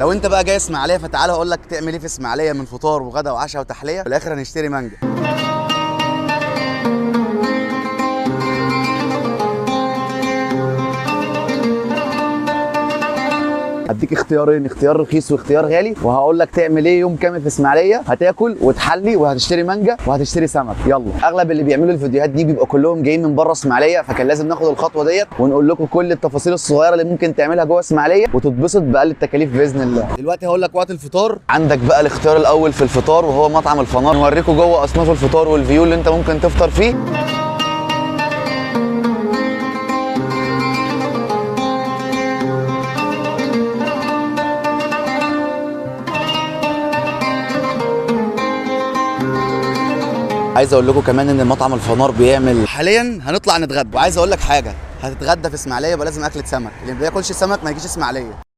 لو انت بقى جاي اسماعيليه فتعالى اقول لك تعمل ايه في اسماعيليه من فطار وغدا وعشاء وتحليه. في الاخر هنشتري مانجا. هديك اختيارين، اختيار رخيص واختيار غالي، وهقول لك تعمل ايه يوم كامل في اسماعيليه. هتاكل وتحلي وهتشتري مانجا وهتشتري سمك. يلا. اغلب اللي بيعملوا الفيديوهات دي بيبقى كلهم جايين من بره اسماعيليه، فكان لازم ناخد الخطوه ديت ونقول لكم كل التفاصيل الصغيره اللي ممكن تعملها جوه اسماعيليه وتتبسط باقل التكاليف باذن الله. دلوقتي هقول لك وقت الفطار. عندك بقى الاختيار الاول في الفطار وهو مطعم الفنار. نوريكم جوه اصناف الفطار والفيو اللي انت ممكن تفطر فيه. عايز اقول لكم كمان ان مطعم الفنار بيعمل حاليا هنطلع نتغدى. وعايز اقول لك حاجه، هتتغدى في اسماعيليه يبقى لازم اكله سمك. اللي ما بياكلش سمك ما يجيش اسماعيليه.